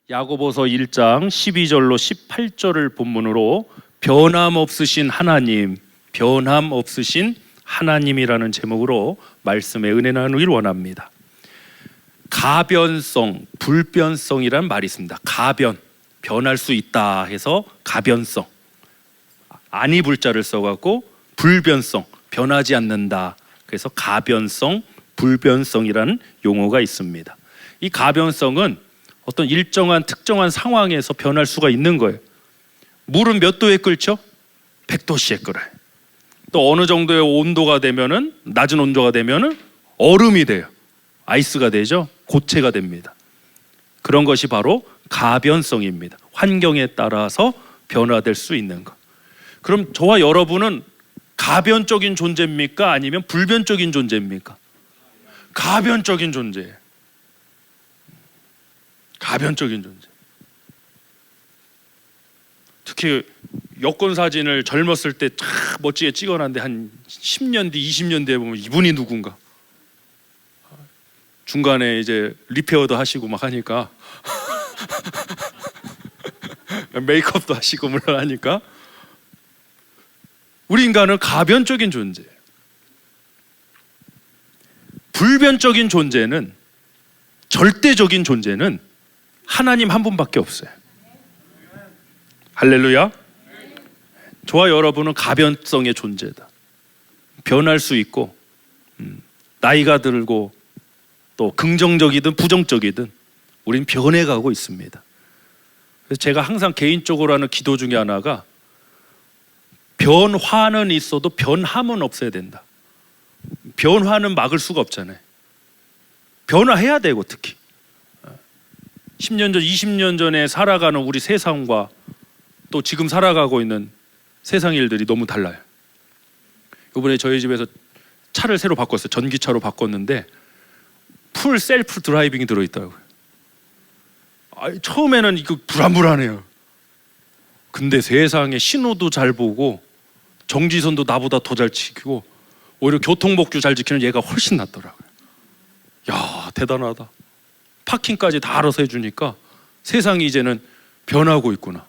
야고보서 1장 12절로 18절을 본문으로 변함없으신 하나님, 변함없으신 하나님이라는 제목으로 말씀의 은혜 나누기를 원합니다. 가변성, 불변성이란 말이 있습니다. 가변, 변할 수 있다 해서 가변성, 아니 불자를 써갖고 불변성, 변하지 않는다. 그래서 가변성, 불변성이라는 용어가 있습니다. 이 가변성은 어떤 일정한 특정한 상황에서 변할 수가 있는 거예요. 물은 몇 도에 끓죠? 100도씨에 끓어요. 또 어느 정도의 온도가 되면은, 낮은 온도가 되면은 얼음이 돼요. 아이스가 되죠. 고체가 됩니다. 그런 것이 바로 가변성입니다. 환경에 따라서 변화될 수 있는 것. 그럼 저와 여러분은 가변적인 존재입니까? 아니면 불변적인 존재입니까? 가변적인 존재예요. 가변적인 존재. 특히 여권 사진을 젊었을 때 참 멋지게 찍어놨는데 한 10년 뒤, 20년 뒤에 보면 이분이 누군가. 중간에 이제 리페어도 하시고 막 하니까 메이크업도 하시고 물론 하니까 우리 인간은 가변적인 존재예요. 불변적인 존재는, 절대적인 존재는 하나님 한 분밖에 없어요. 할렐루야. 저와 여러분은 가변성의 존재다. 변할 수 있고, 나이가 들고 또 긍정적이든 부정적이든 우린 변해가고 있습니다. 그래서 제가 항상 개인적으로 하는 기도 중에 하나가 변화는 있어도 변함은 없어야 된다. 변화는 막을 수가 없잖아요. 변화해야 되고, 특히 10년 전, 20년 전에 살아가는 우리 세상과 또 지금 살아가고 있는 세상 일들이 너무 달라요. 이번에 저희 집에서 차를 새로 바꿨어요. 전기차로 바꿨는데 풀 셀프 드라이빙이 들어있더라고요. 처음에는 이거 불안불안해요. 근데 세상에 신호도 잘 보고 정지선도 나보다 더 잘 지키고 오히려 교통법규 잘 지키는 얘가 훨씬 낫더라고요. 야, 대단하다. 파킹까지 다 알아서 해주니까 세상이 이제는 변하고 있구나.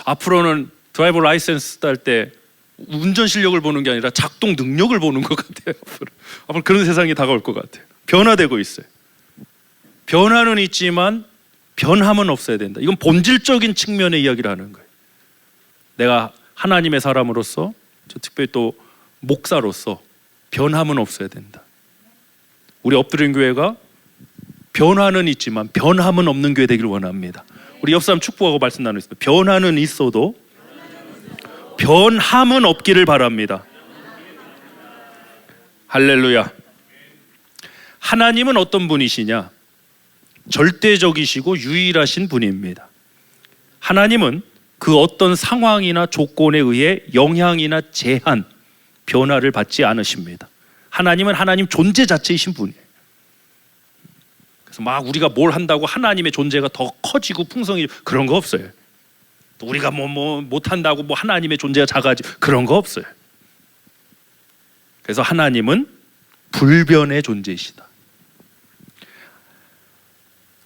앞으로는 드라이버 라이센스 딸 때 운전 실력을 보는 게 아니라 작동 능력을 보는 것 같아요. 앞으로 그런 세상이 다가올 것 같아요. 변화되고 있어요. 변화는 있지만 변함은 없어야 된다. 이건 본질적인 측면의 이야기를 하는 거예요. 내가 하나님의 사람으로서, 특별히 또 목사로서 변함은 없어야 된다. 우리 엎드린 교회가 변화는 있지만 변함은 없는 교회 되기를 원합니다. 우리 옆 사람 축복하고 말씀 나누겠습니다. 변화는 있어도 변함은 없기를 바랍니다. 할렐루야. 하나님은 어떤 분이시냐? 절대적이시고 유일하신 분입니다. 하나님은 그 어떤 상황이나 조건에 의해 영향이나 제한, 변화를 받지 않으십니다. 하나님은 하나님 존재 자체이신 분이에요. 그래서 막 우리가 뭘 한다고 하나님의 존재가 더 커지고 풍성해지고 그런 거 없어요. 또 우리가 뭐 못한다고 뭐 하나님의 존재가 작아지고 그런 거 없어요. 그래서 하나님은 불변의 존재이시다.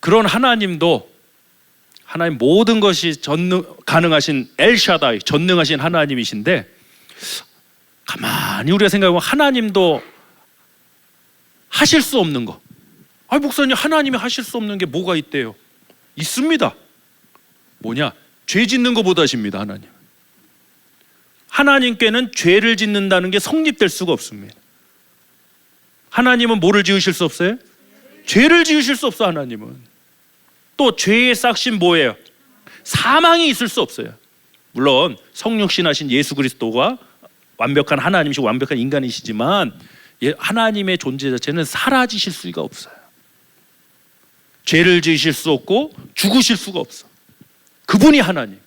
그런 하나님도, 하나님 모든 것이 가능하신 엘샤다이, 전능하신 하나님이신데, 가만히 우리가 생각해보면 하나님도 하실 수 없는 거. 목사님, 하나님이 하실 수 없는 게 뭐가 있대요? 있습니다. 뭐냐? 죄 짓는 거 못하십니다. 하나님. 하나님께는 죄를 짓는다는 게 성립될 수가 없습니다. 하나님은 뭐를 지으실 수 없어요? 죄를 지으실 수 없어. 하나님은 또 죄의 싹신 뭐예요? 사망이 있을 수 없어요. 물론 성육신하신 예수 그리스도가 완벽한 하나님이시고 완벽한 인간이시지만 하나님의 존재 자체는 사라지실 수가 없어요. 죄를 지으실 수 없고 죽으실 수가 없어. 그분이 하나님.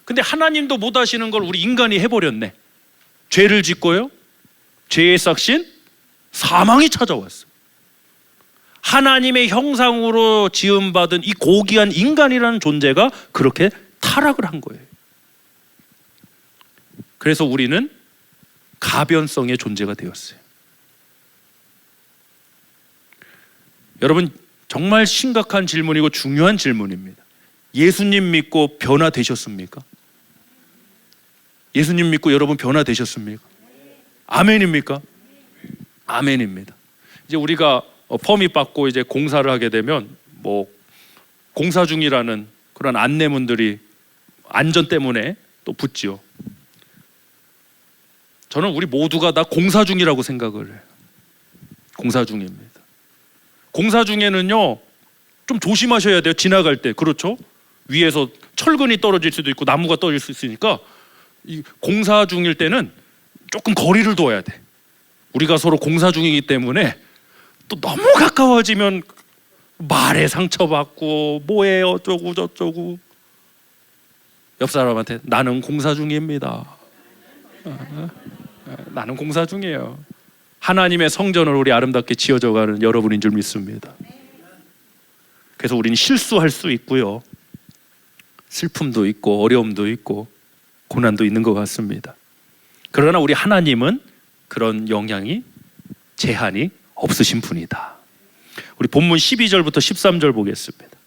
근데 하나님도 못 하시는 걸 우리 인간이 해버렸네. 죄를 짓고요, 죄의 싹신 사망이 찾아왔어요. 하나님의 형상으로 지음받은 이 고귀한 인간이라는 존재가 그렇게 타락을 한 거예요. 그래서 우리는 가변성의 존재가 되었어요. 여러분, 정말 심각한 질문이고 중요한 질문입니다. 예수님 믿고 변화되셨습니까? 예수님 믿고 여러분 변화되셨습니까? 아멘입니까? 아멘입니다. 이제 우리가 퍼밋 받고 이제 공사를 하게 되면 뭐 공사 중이라는 그런 안내문들이 안전 때문에 또 붙지요. 저는 우리 모두가 다 공사 중이라고 생각을 해요. 공사 중입니다. 공사 중에는요 좀 조심하셔야 돼요. 지나갈 때. 그렇죠? 위에서 철근이 떨어질 수도 있고 나무가 떨어질 수 있으니까 이 공사 중일 때는 조금 거리를 둬야 돼. 우리가 서로 공사 중이기 때문에 또 너무 가까워지면 말에 상처받고 뭐해 어쩌고 저쩌고. 옆 사람한테 나는 공사 중입니다. 나는 공사 중이에요. 하나님의 성전을 우리 아름답게 지어져가는 여러분인 줄 믿습니다. 그래서 우리는 실수할 수 있고요, 슬픔도 있고 어려움도 있고 고난도 있는 것 같습니다. 그러나 우리 하나님은 그런 영향이 제한이 없으신 분이다. 우리 본문 12절부터 13절 보겠습니다.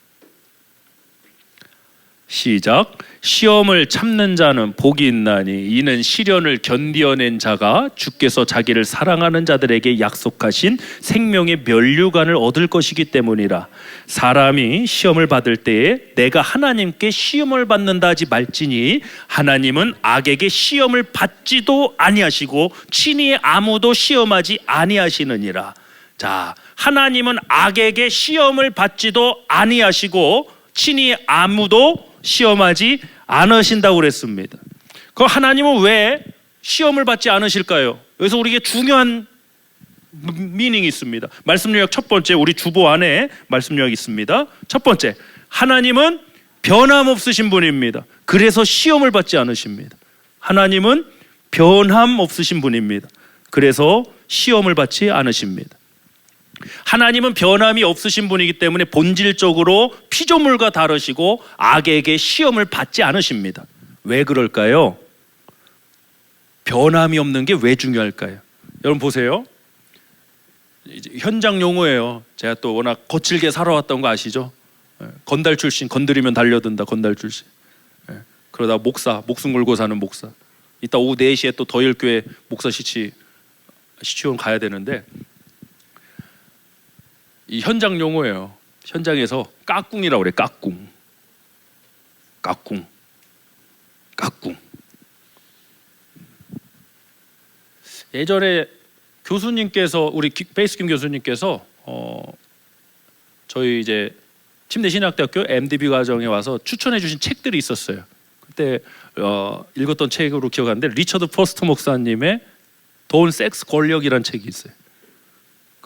시작. 시험을 참는 자는 복이 있나니 이는 시련을 견디어낸 자가 주께서 자기를 사랑하는 자들에게 약속하신 생명의 면류관을 얻을 것이기 때문이라. 사람이 시험을 받을 때에 내가 하나님께 시험을 받는다 하지 말지니 하나님은 악에게 시험을 받지도 아니하시고 친히 아무도 시험하지 아니하시느니라. 자, 하나님은 악에게 시험을 받지도 아니하시고 친히 아무도 시험하지 않으신다고 그랬습니다. 그 하나님은 왜 시험을 받지 않으실까요? 여기서 우리에게 중요한 미닝이 있습니다. 말씀 요약 첫 번째, 우리 주보 안에 말씀 요약이 있습니다. 첫 번째, 하나님은 변함없으신 분입니다. 그래서 시험을 받지 않으십니다. 하나님은 변함없으신 분입니다. 그래서 시험을 받지 않으십니다. 하나님은 변함이 없으신 분이기 때문에 본질적으로 피조물과 다르시고 악에게 시험을 받지 않으십니다. 왜 그럴까요? 변함이 없는 게 왜 중요할까요? 여러분 보세요. 현장 용어예요. 제가 또 워낙 거칠게 살아왔던 거 아시죠? 건달 출신, 건드리면 달려든다. 건달 출신. 그러다 목사, 목숨 걸고 사는 목사. 이따 오후 4시에 또 더일교회 목사 시치원 가야 되는데, 이 현장 용어예요. 현장에서 까꿍이라고 그래. 까꿍. 까꿍. 까꿍. 예전에 교수님께서, 우리 베이스김 교수님께서 저희 이제 침대신학대학교 MDB 과정에 와서 추천해 주신 책들이 있었어요. 그때 읽었던 책으로 기억하는데 리처드 퍼스트 목사님의 돈, 섹스, 권력이라는 책이 있어요.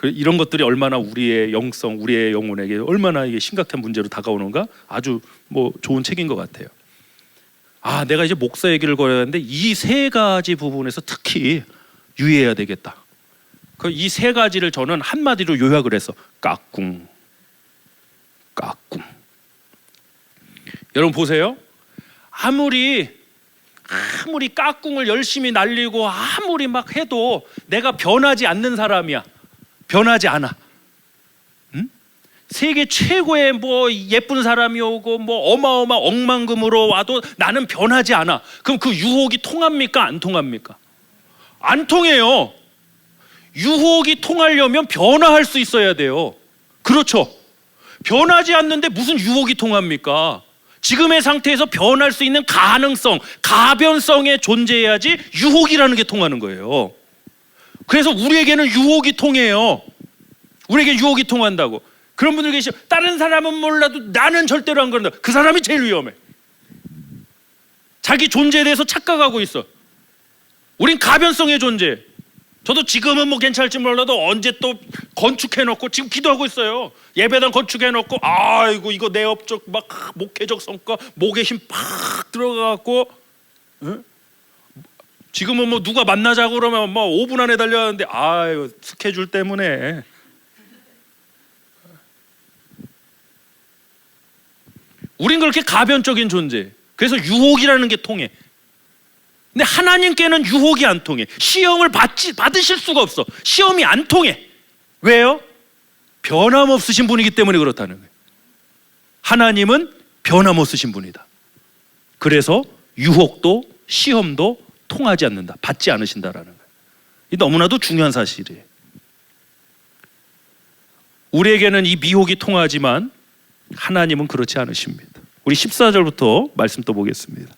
이런 것들이 얼마나 우리의 영성, 우리의 영혼에게 얼마나 이게 심각한 문제로 다가오는가 아주 뭐 좋은 책인 것 같아요. 아, 내가 이제 목사 얘기를 걸어야 하는데 이 세 가지 부분에서 특히 유의해야 되겠다. 이 세 가지를 저는 한마디로 요약을 해서 까꿍, 까꿍. 여러분 보세요. 아무리 까꿍을 열심히 날리고 아무리 막 해도 내가 변하지 않는 사람이야. 변하지 않아. 응? 세계 최고의 뭐 예쁜 사람이 오고 뭐 어마어마 억만금으로 와도 나는 변하지 않아. 그럼 그 유혹이 통합니까? 안 통합니까? 안 통해요. 유혹이 통하려면 변화할 수 있어야 돼요. 그렇죠? 변하지 않는데 무슨 유혹이 통합니까? 지금의 상태에서 변할 수 있는 가능성, 가변성에 존재해야지 유혹이라는 게 통하는 거예요. 그래서 우리에게는 유혹이 통해요. 우리에게 유혹이 통한다고. 그런 분들 계시죠. 다른 사람은 몰라도 나는 절대로 안 그런다. 그 사람이 제일 위험해. 자기 존재에 대해서 착각하고 있어. 우린 가변성의 존재. 저도 지금은 뭐 괜찮을지 몰라도 언제 또 건축해놓고 지금 기도하고 있어요. 예배당 건축해놓고 아이고 이거 내 업적 막 목회적 성과 목에 힘 팍 들어가갖고 응? 지금은 뭐 누가 만나자고 그러면 뭐 5분 안에 달려가는데 아유 스케줄 때문에. 우린 그렇게 가변적인 존재. 그래서 유혹이라는 게 통해. 근데 하나님께는 유혹이 안 통해. 시험을 받으실 수가 없어. 시험이 안 통해. 왜요? 변함없으신 분이기 때문에 그렇다는 거예요. 하나님은 변함없으신 분이다. 그래서 유혹도 시험도 통하지 않는다. 받지 않으신다라는 거예요. 이 너무나도 중요한 사실이에요. 우리에게는 이 미혹이 통하지만 하나님은 그렇지 않으십니다. 우리 14절부터 말씀 또 보겠습니다.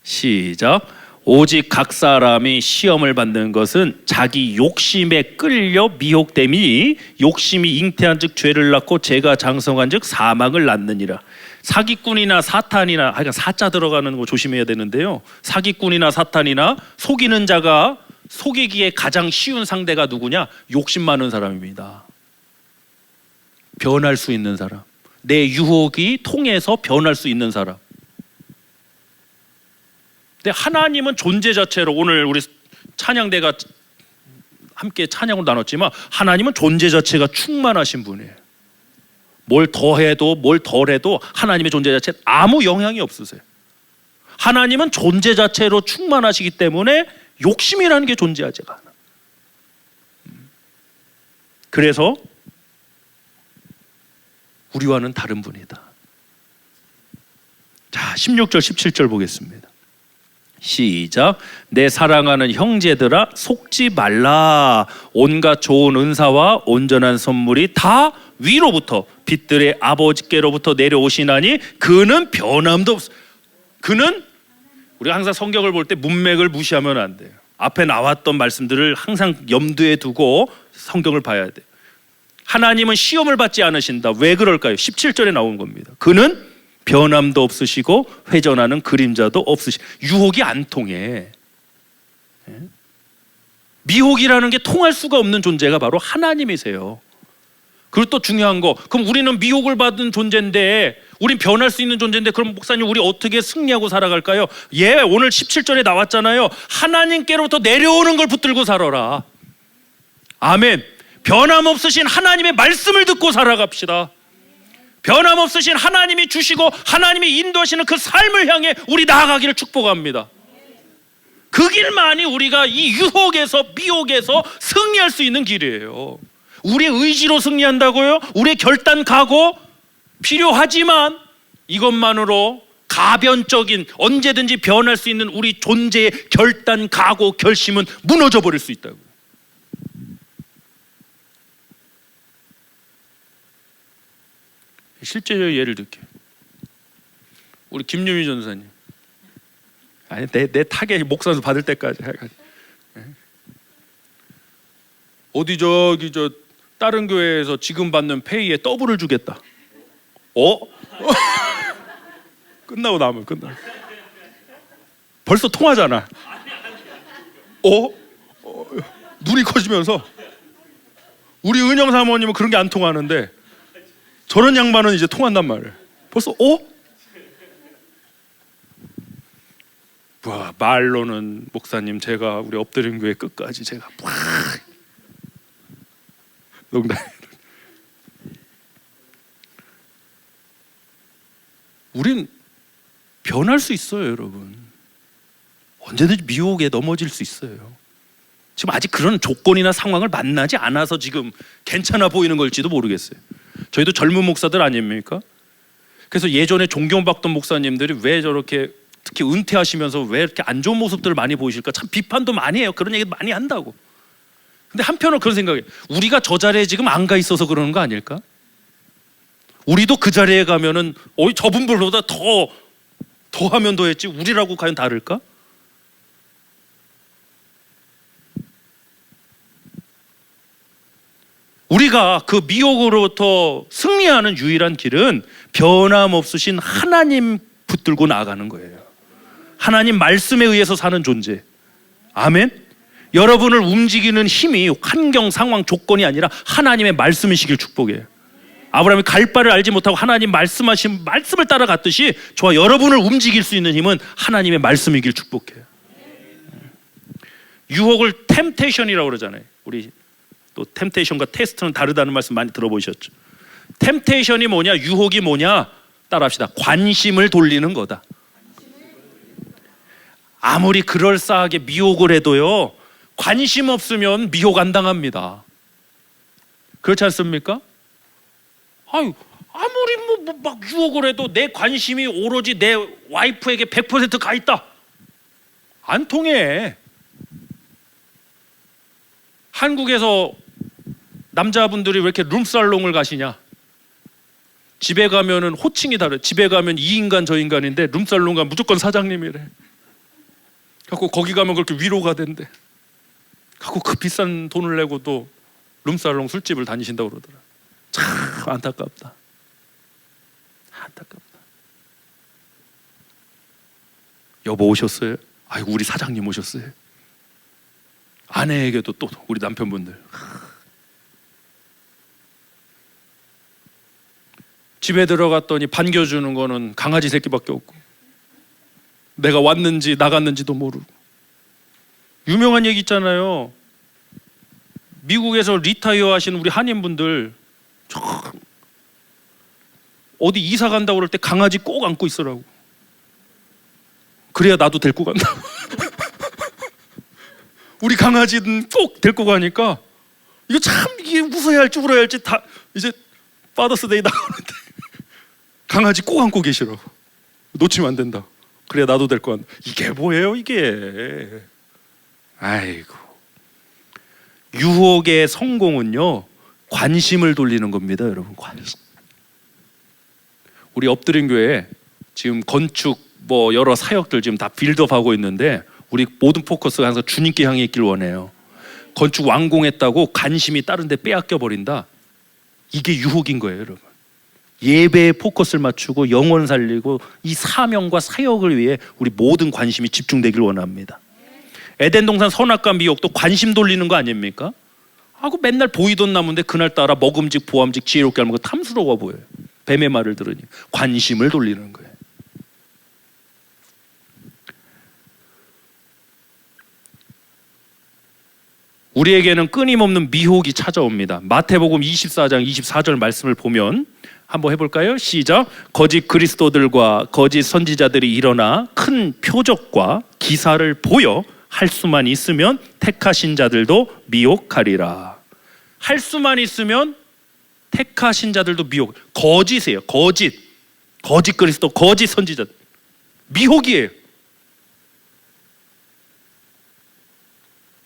시작. 오직 각 사람이 시험을 받는 것은 자기 욕심에 끌려 미혹됨이니 욕심이 잉태한즉 죄를 낳고 죄가 장성한즉 사망을 낳느니라. 사기꾼이나 사탄이나, 그러니까 사자 들어가는 거 조심해야 되는데요. 사기꾼이나 사탄이나 속이는 자가 속이기에 가장 쉬운 상대가 누구냐? 욕심 많은 사람입니다. 변할 수 있는 사람, 내 유혹이 통해서 변할 수 있는 사람. 근데 하나님은 존재 자체로, 오늘 우리 찬양대가 함께 찬양을 나눴지만 하나님은 존재 자체가 충만하신 분이에요. 뭘 더해도 뭘 덜해도 하나님의 존재 자체는 아무 영향이 없으세요. 하나님은 존재 자체로 충만하시기 때문에 욕심이라는 게 존재하지가 않아. 그래서 우리와는 다른 분이다. 자, 16절 17절 보겠습니다. 시작. 내 사랑하는 형제들아 속지 말라. 온갖 좋은 은사와 온전한 선물이 다 위로부터 빛들의 아버지께로부터 내려오시나니 그는 변함도 없어. 그는, 우리가 항상 성경을 볼 때 문맥을 무시하면 안 돼요. 앞에 나왔던 말씀들을 항상 염두에 두고 성경을 봐야 돼요. 하나님은 시험을 받지 않으신다. 왜 그럴까요? 17절에 나온 겁니다. 그는 변함도 없으시고 회전하는 그림자도 없으시고, 유혹이 안 통해. 미혹이라는 게 통할 수가 없는 존재가 바로 하나님이세요. 그리고 또 중요한 거, 그럼 우리는 미혹을 받은 존재인데, 우린 변할 수 있는 존재인데, 그럼 목사님 우리 어떻게 승리하고 살아갈까요? 예, 오늘 17절에 나왔잖아요. 하나님께로부터 내려오는 걸 붙들고 살아라. 아멘. 변함없으신 하나님의 말씀을 듣고 살아갑시다. 변함없으신 하나님이 주시고 하나님이 인도하시는 그 삶을 향해 우리 나아가기를 축복합니다. 그 길만이 우리가 이 유혹에서 미혹에서 승리할 수 있는 길이에요. 우리의 의지로 승리한다고요? 우리의 결단 각오 필요하지만 이것만으로 가변적인, 언제든지 변할 수 있는 우리 존재의 결단 각오 결심은 무너져 버릴 수 있다고요. 실제적 예를 들게요. 우리 김유미 전사님, 아니 내 타겟 목사수 받을 때까지 어디 저기 저 다른 교회에서 지금 받는 페이에 더블을 주겠다. 끝나고 나면 끝나. 벌써 통하잖아. 눈이 커지면서 우리 은영 사모님은 그런 게 안 통하는데 저런 양반은 이제 통한단 말이에요. 벌써 와, 말로는 목사님 제가 우리 엎드린 교회 끝까지 제가 농담. 우린 변할 수 있어요, 여러분. 언제든지 미혹에 넘어질 수 있어요. 지금 아직 그런 조건이나 상황을 만나지 않아서 지금 괜찮아 보이는 걸지도 모르겠어요. 저희도 젊은 목사들 아닙니까? 그래서 예전에 존경받던 목사님들이 왜 저렇게 특히 은퇴하시면서 왜 이렇게 안 좋은 모습들을 많이 보이실까? 참 비판도 많이 해요. 그런 얘기 많이 한다고. 근데 한편으로 그런 생각이에요. 우리가 저 자리에 지금 안 가 있어서 그러는 거 아닐까? 우리도 그 자리에 가면은 저분들보다 더 하면 더 했지 우리라고 과연 다를까? 우리가 그 미혹으로부터 승리하는 유일한 길은 변함없으신 하나님 붙들고 나아가는 거예요. 하나님 말씀에 의해서 사는 존재. 아멘. 여러분을 움직이는 힘이 환경, 상황, 조건이 아니라 하나님의 말씀이시길 축복해요. 아브라함이 갈 바를 알지 못하고 하나님 말씀하신 말씀을 따라갔듯이 저와 여러분을 움직일 수 있는 힘은 하나님의 말씀이길 축복해요. 유혹을 템테이션이라고 그러잖아요. 우리 또 템테이션과 테스트는 다르다는 말씀 많이 들어보셨죠. 템테이션이 뭐냐, 유혹이 뭐냐, 따라합시다. 관심을 돌리는 거다. 아무리 그럴싸하게 미혹을 해도요, 관심 없으면 미혹 안 당합니다. 그렇지 않습니까? 아무리 막 유혹을 해도 내 관심이 오로지 내 와이프에게 100%가 있다. 안 통해. 한국에서 남자분들이 왜 이렇게 룸살롱을 가시냐? 집에 가면은 호칭이 다르. 집에 가면 이 인간 저 인간인데 룸살롱 가면 무조건 사장님이래. 갖고 거기 가면 그렇게 위로가 된대. 갖고 그 비싼 돈을 내고 또 룸살롱 술집을 다니신다고 그러더라. 참 안타깝다. 안타깝다. 여보 오셨어요? 아이고 우리 사장님 오셨어요. 아내에게도 또 우리 남편분들. 집에 들어갔더니 반겨주는 거는 강아지 새끼밖에 없고 내가 왔는지 나갔는지도 모르고. 유명한 얘기 있잖아요. 미국에서 리타이어 하신 우리 한인분들 어디 이사 간다고 그럴 때 강아지 꼭 안고 있으라고. 그래야 나도 데리고 간다. 우리 강아지는 꼭 데리고 가니까 이거 참 이게 웃어야 할지 울어야 할지 다 이제 파더스데이 나오는데 강아지 꼭 안고 계시라고. 놓치면 안 된다. 그래야 나도 데리고 간다. 이게 뭐예요 이게. 아이고. 유혹의 성공은요 관심을 돌리는 겁니다 여러분. 관심. 우리 엎드린 교회 지금 건축 뭐 여러 사역들 지금 다 빌드업하고 있는데 우리 모든 포커스가 항상 주님께 향해 있길 원해요. 건축 완공했다고 관심이 다른 데 빼앗겨 버린다. 이게 유혹인 거예요 여러분. 예배에 포커스를 맞추고 영혼 살리고 이 사명과 사역을 위해 우리 모든 관심이 집중되길 원합니다. 에덴 동산 선악과 미혹도 관심 돌리는 거 아닙니까? 하고 맨날 보이던 나무인데 그날따라 먹음직 보암직 지혜롭게 하는 거 탐스러워 보여요. 뱀의 말을 들으니 관심을 돌리는 거예요. 우리에게는 끊임없는 미혹이 찾아옵니다. 마태복음 24장 24절 말씀을 보면 한번 해볼까요? 시작. 거짓 그리스도들과 거짓 선지자들이 일어나 큰 표적과 기사를 보여 할 수만 있으면 택하신 자들도 미혹하리라. 할 수만 있으면 택하신 자들도 미혹. 거짓이에요. 거짓 그리스도, 거짓 선지자. 미혹이에요.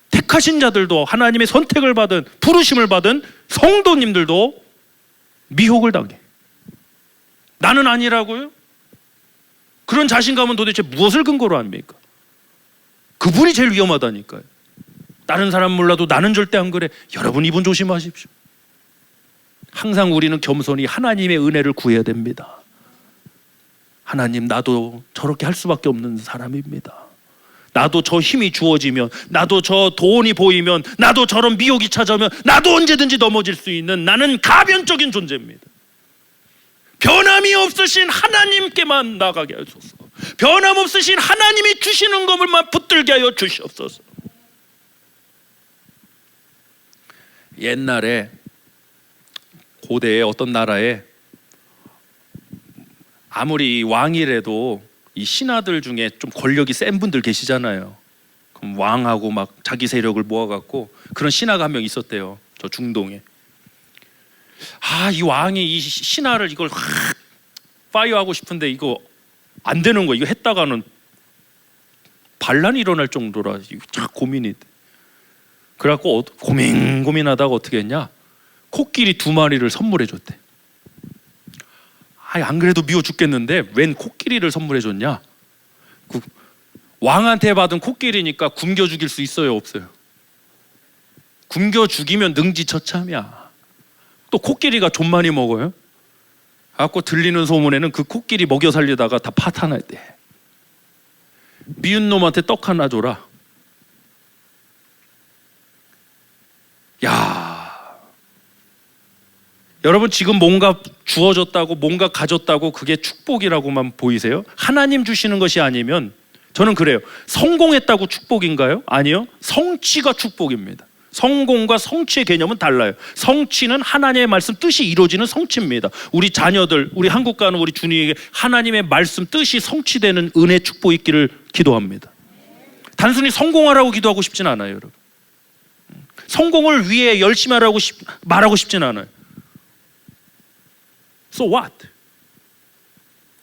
택하신 자들도, 하나님의 선택을 받은, 부르심을 받은 성도님들도 미혹을 당해. 나는 아니라고요? 그런 자신감은 도대체 무엇을 근거로 합니까? 그분이 제일 위험하다니까요. 다른 사람 몰라도 나는 절대 안 그래. 여러분 이분 조심하십시오. 항상 우리는 겸손히 하나님의 은혜를 구해야 됩니다. 하나님, 나도 저렇게 할 수밖에 없는 사람입니다. 나도 저 힘이 주어지면, 나도 저 돈이 보이면, 나도 저런 미혹이 찾아오면 나도 언제든지 넘어질 수 있는, 나는 가변적인 존재입니다. 변함이 없으신 하나님께만 나가게 하소서. 변함없으신 하나님이 주시는 것만 붙들게 하여 주시옵소서. 옛날에 고대에 어떤 나라에 아무리 왕이라도 이 신하들 중에 좀 권력이 센 분들 계시잖아요. 그럼 왕하고 막 자기 세력을 모아갖고 그런 신하가 한 명 있었대요. 저 중동에. 이 왕이 이 신하를 이걸 확 파이어하고 싶은데 이거 안 되는 거야. 이거 했다가는 반란이 일어날 정도라 참 고민이 돼. 그래갖고 고민하다가 어떻게 했냐? 코끼리 2마리를 선물해 줬대. 안 그래도 미워 죽겠는데 웬 코끼리를 선물해 줬냐? 왕한테 받은 코끼리니까 굶겨 죽일 수 있어요, 없어요? 굶겨 죽이면 능지처참이야. 또 코끼리가 좀 많이 먹어요. 갖고 들리는 소문에는 그 코끼리 먹여 살리다가 다 파탄했대. 미운 놈한테 떡 하나 줘라. 야, 여러분 지금 뭔가 주어졌다고, 뭔가 가졌다고 그게 축복이라고만 보이세요? 하나님 주시는 것이 아니면, 저는 그래요. 성공했다고 축복인가요? 아니요. 성취가 축복입니다. 성공과 성취의 개념은 달라요. 성취는 하나님의 말씀 뜻이 이루어지는 성취입니다. 우리 자녀들, 우리 한국 가는 우리 주님에게 하나님의 말씀 뜻이 성취되는 은혜 축복 있기를 기도합니다. 단순히 성공하라고 기도하고 싶진 않아요, 여러분. 성공을 위해 열심히 하라고 말하고 싶진 않아요. So what?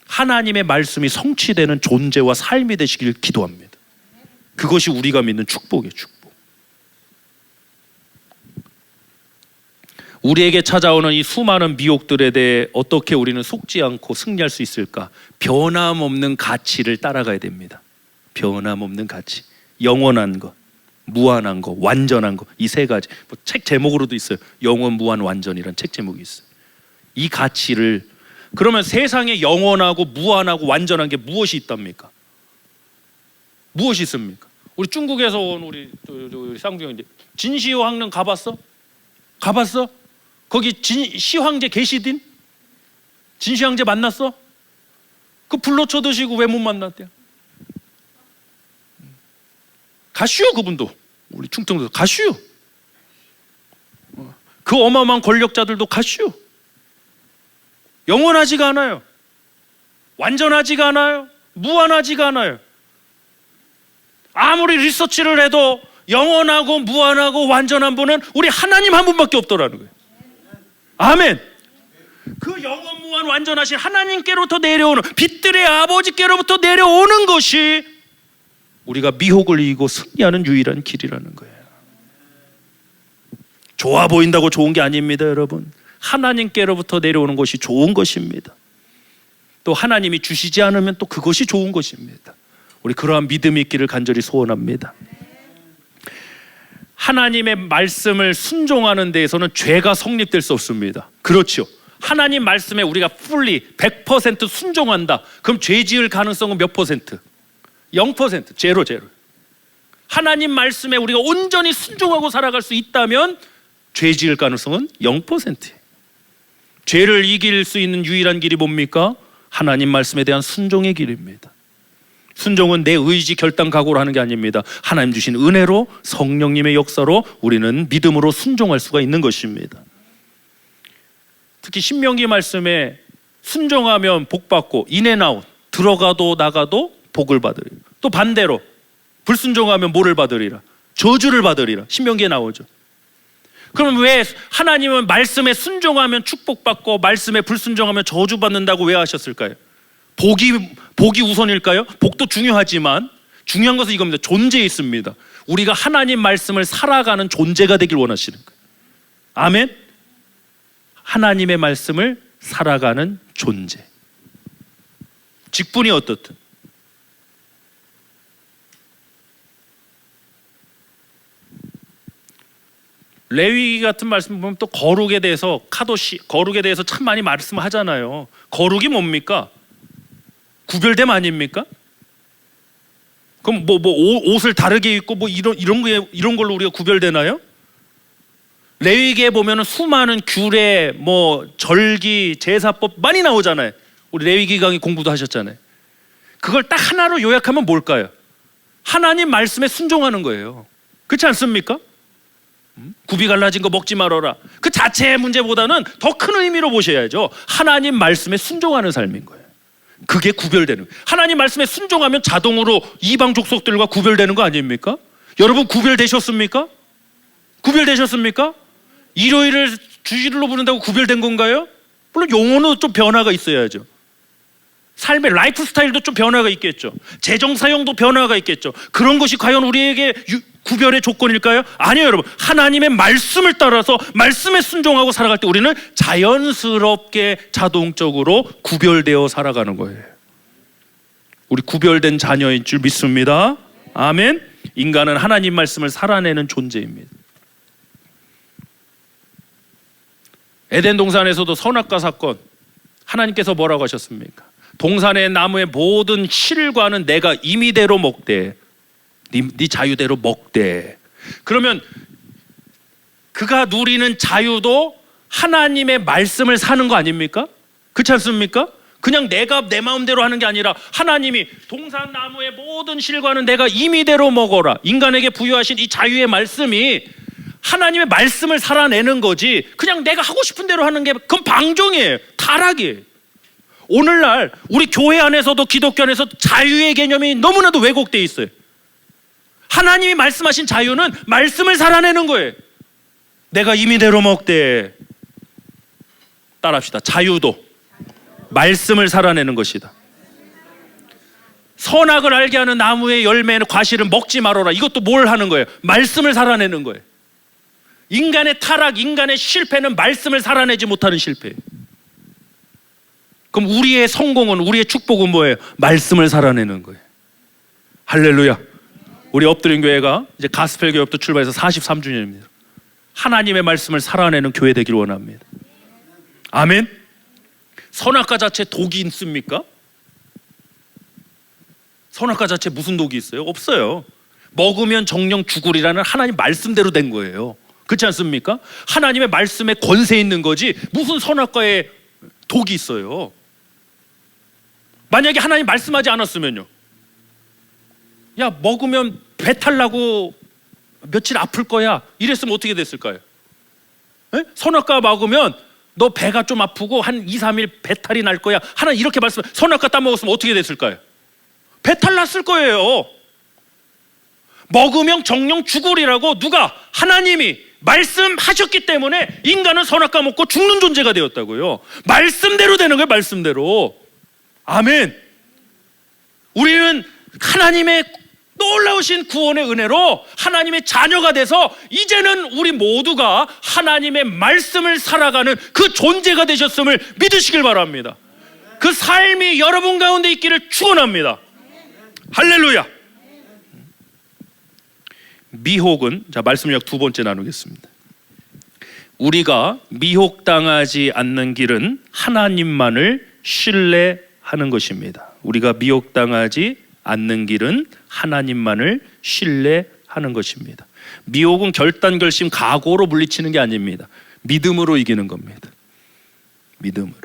하나님의 말씀이 성취되는 존재와 삶이 되시길 기도합니다. 그것이 우리가 믿는 축복이에요. 축복. 우리에게 찾아오는 이 수많은 미혹들에 대해 어떻게 우리는 속지 않고 승리할 수 있을까? 변함없는 가치를 따라가야 됩니다. 변함없는 가치, 영원한 것, 무한한 것, 완전한 것, 이 세 가지. 책 제목으로도 있어요. 영원, 무한, 완전이란 책 제목이 있어요. 이 가치를, 그러면 세상에 영원하고 무한하고 완전한 게 무엇이 있답니까? 무엇이 있습니까? 우리 중국에서 온 우리 쌍둥이 진시호 황릉 가봤어? 가봤어? 거기 시황제 계시딘? 진시황제 만났어? 그 불로초 드시고 왜 못 만났대요? 가슈요. 그분도 우리 충청도 가슈요. 그 어마어마한 권력자들도 가슈요. 영원하지가 않아요. 완전하지가 않아요. 무한하지가 않아요. 아무리 리서치를 해도 영원하고 무한하고 완전한 분은 우리 하나님 한 분밖에 없더라는 거예요. 아멘. 그 영원 무한 완전하신 하나님께로부터 내려오는, 빛들의 아버지께로부터 내려오는 것이 우리가 미혹을 이기고 승리하는 유일한 길이라는 거예요. 좋아 보인다고 좋은 게 아닙니다, 여러분. 하나님께로부터 내려오는 것이 좋은 것입니다. 또 하나님이 주시지 않으면 또 그것이 좋은 것입니다. 우리 그러한 믿음이 있기를 간절히 소원합니다. 하나님의 말씀을 순종하는 데에서는 죄가 성립될 수 없습니다. 그렇죠. 하나님 말씀에 우리가 fully 100% 순종한다. 그럼 죄 지을 가능성은 몇 퍼센트? 0%, 제로. 하나님 말씀에 우리가 온전히 순종하고 살아갈 수 있다면 죄 지을 가능성은 0%예요. 죄를 이길 수 있는 유일한 길이 뭡니까? 하나님 말씀에 대한 순종의 길입니다. 순종은 내 의지, 결단, 각오로 하는 게 아닙니다. 하나님 주신 은혜로, 성령님의 역사로 우리는 믿음으로 순종할 수가 있는 것입니다. 특히 신명기 말씀에 순종하면 복받고 인앤아웃, 들어가도 나가도 복을 받으리라. 또 반대로 불순종하면 뭐를 받으리라? 저주를 받으리라. 신명기에 나오죠. 그럼 왜 하나님은 말씀에 순종하면 축복받고 말씀에 불순종하면 저주받는다고 왜 하셨을까요? 복이 우선일까요? 복도 중요하지만 중요한 것은 이겁니다. 존재에 있습니다. 우리가 하나님 말씀을 살아가는 존재가 되길 원하시는 거예요. 아멘. 하나님의 말씀을 살아가는 존재. 직분이 어떻든. 레위기 같은 말씀 보면 또 거룩에 대해서 카도시, 거룩에 대해서 참 많이 말씀하잖아요. 거룩이 뭡니까? 구별됨 아닙니까? 그럼 옷을 다르게 입고 이런 걸로 우리가 구별되나요? 레위기에 보면은 수많은 규례, 절기, 제사법 많이 나오잖아요. 우리 레위기 강의 공부도 하셨잖아요. 그걸 딱 하나로 요약하면 뭘까요? 하나님 말씀에 순종하는 거예요. 그렇지 않습니까? 굽이 갈라진 거 먹지 말아라. 그 자체의 문제보다는 더 큰 의미로 보셔야죠. 하나님 말씀에 순종하는 삶인 거예요. 그게 구별되는 거예요. 하나님 말씀에 순종하면 자동으로 이방 족속들과 구별되는 거 아닙니까? 여러분 구별되셨습니까? 구별되셨습니까? 일요일을 주일로 부른다고 구별된 건가요? 물론 용어는 좀 변화가 있어야죠. 삶의 라이프 스타일도 좀 변화가 있겠죠. 재정 사용도 변화가 있겠죠. 그런 것이 과연 우리에게 구별의 조건일까요? 아니요, 여러분. 하나님의 말씀을 따라서 말씀에 순종하고 살아갈 때 우리는 자연스럽게 자동적으로 구별되어 살아가는 거예요. 우리 구별된 자녀인 줄 믿습니다. 아멘. 인간은 하나님 말씀을 살아내는 존재입니다. 에덴 동산에서도 선악과 사건, 하나님께서 뭐라고 하셨습니까? 동산의 나무의 모든 실과는 내가 임의대로 먹되 네 자유대로 먹되. 그러면 그가 누리는 자유도 하나님의 말씀을 사는 거 아닙니까? 그렇지 않습니까? 그냥 내가 내 마음대로 하는 게 아니라 하나님이 동산 나무의 모든 실과는 내가 임의대로 먹어라. 인간에게 부여하신 이 자유의 말씀이 하나님의 말씀을 살아내는 거지, 그냥 내가 하고 싶은 대로 하는 게 그건 방종이에요. 타락이에요. 오늘날 우리 교회 안에서도 기독교 안에서 자유의 개념이 너무나도 왜곡되어 있어요. 하나님이 말씀하신 자유는 말씀을 살아내는 거예요. 내가 임의대로 먹되. 따라합시다. 자유도 말씀을 살아내는 것이다. 선악을 알게 하는 나무의 열매는 과실은 먹지 말아라. 이것도 뭘 하는 거예요? 말씀을 살아내는 거예요. 인간의 타락, 인간의 실패는 말씀을 살아내지 못하는 실패예요. 그럼 우리의 성공은, 우리의 축복은 뭐예요? 말씀을 살아내는 거예요. 할렐루야. 우리 엎드린 교회가 이제 가스펠 교회부터 출발해서 43주년입니다. 하나님의 말씀을 살아내는 교회 되길 원합니다. 아멘. 선악과 자체 독이 있습니까? 선악과 자체 무슨 독이 있어요? 없어요. 먹으면 정령 죽으리라는 하나님 말씀대로 된 거예요. 그렇지 않습니까? 하나님의 말씀에 권세 있는 거지 무슨 선악과에 독이 있어요. 만약에 하나님 말씀하지 않았으면요, 야 먹으면 배탈 나고 며칠 아플 거야 이랬으면 어떻게 됐을까요? 에? 선악과 먹으면 너 배가 좀 아프고 한 2, 3일 배탈이 날 거야. 하나님 이렇게 말씀, 선악과 따먹었으면 어떻게 됐을까요? 배탈 났을 거예요. 먹으면 정령 죽으리라고 누가? 하나님이 말씀하셨기 때문에 인간은 선악과 먹고 죽는 존재가 되었다고요. 말씀대로 되는 거예요. 말씀대로. 아멘. 우리는 하나님의 놀라우신 구원의 은혜로 하나님의 자녀가 돼서 이제는 우리 모두가 하나님의 말씀을 살아가는 그 존재가 되셨음을 믿으시길 바랍니다. 그 삶이 여러분 가운데 있기를 축원합니다. 할렐루야. 미혹은, 자 말씀 약 두 번째 나누겠습니다. 우리가 미혹당하지 않는 길은 하나님만을 신뢰하는 것입니다. 우리가 미혹당하지 않는 길은 하나님만을 신뢰하는 것입니다. 미혹은 결단, 결심, 각오로 물리치는 게 아닙니다. 믿음으로 이기는 겁니다. 믿음으로.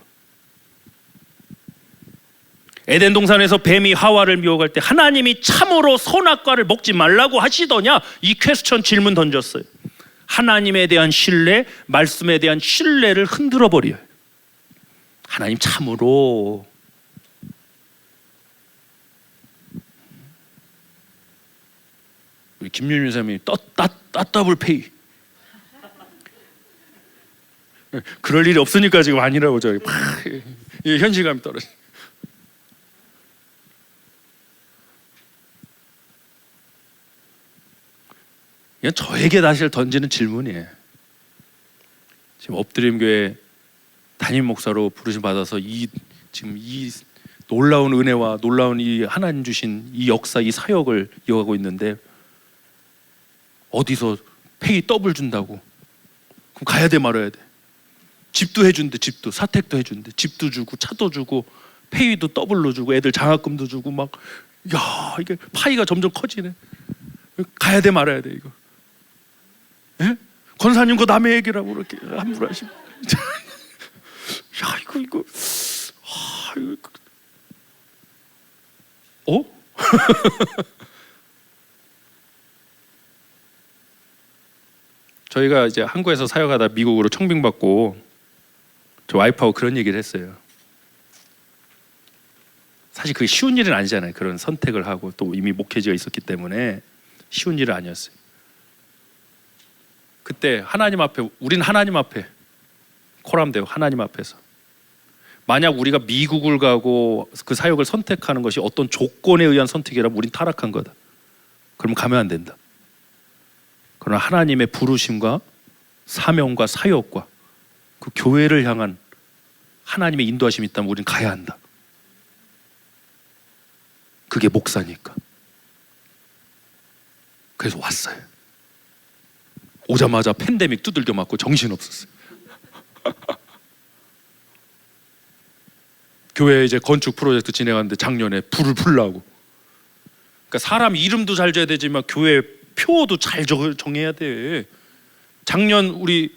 에덴 동산에서 뱀이 하와를 미혹할 때 하나님이 참으로 선악과를 먹지 말라고 하시더냐? 이 퀘스천 질문 던졌어요. 하나님에 대한 신뢰, 말씀에 대한 신뢰를 흔들어 버려요. 하나님 참으로 우리 김윤희 선생님이 더블 페이. 그럴 일이 없으니까 지금 아니라고 저기 현실감이 떨어져. 이건 저에게 사실 던지는 질문이에요. 지금 엎드림 교회 담임 목사로 부르심 받아서 지금 이 놀라운 은혜와 놀라운 이 하나님 주신 이 역사, 이 사역을 이어가고 있는데 어디서 페이 더블 준다고? 그럼 가야 돼 말아야 돼? 집도 해준대, 집도 사택도 해준대, 집도 주고 차도 주고 페이도 더블로 주고 애들 장학금도 주고 막, 야 이게 파이가 점점 커지네. 가야 돼 말아야 돼 이거? 예? 권사님 그 남의 얘기라고 그렇게 함부로 하시고, 야 이거 어? 저희가 이제 한국에서 사역하다 미국으로 청빙받고 저 와이프하고 그런 얘기를 했어요. 사실 그게 쉬운 일은 아니잖아요. 그런 선택을 하고 또 이미 목회지가 있었기 때문에 쉬운 일은 아니었어요. 그때 하나님 앞에, 우린 하나님 앞에 코람되고 하나님 앞에서 만약 우리가 미국을 가고 그 사역을 선택하는 것이 어떤 조건에 의한 선택이라면 우린 타락한 거다. 그러면 가면 안 된다. 그러나 하나님의 부르심과 사명과 사역과 그 교회를 향한 하나님의 인도하심이 있다면 우린 가야 한다. 그게 목사니까. 그래서 왔어요. 오자마자 팬데믹 두들겨 맞고 정신없었어요. 교회 이제 건축 프로젝트 진행하는데 작년에 불을 풀라고. 그러니까 사람 이름도 잘 줘야 되지만 교회 표도 잘 정해야 돼. 작년 우리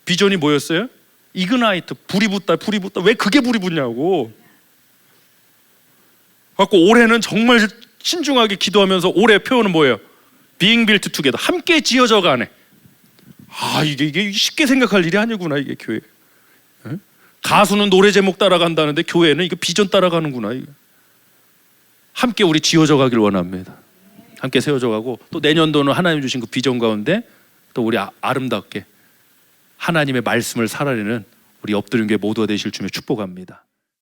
비전이 뭐였어요? 이그나이트, 불이 붙다. 왜 그게 불이 붙냐고. 갖고 올해는 정말 신중하게 기도하면서 올해 표현은 뭐예요? Being built together. 함께 지어져 가네. 아 이게 쉽게 생각할 일이 아니구나 이게 교회. 에? 가수는 노래 제목 따라간다는데 교회는 이거 비전 따라가는구나. 이거. 함께 우리 지어져 가길 원합니다. 함께 세워져 가고 또 내년도는 하나님 주신 그 비전 가운데 또 우리 아름답게 하나님의 말씀을 살아내는 우리 엎드린 교회 모두가 되실 주며 축복합니다.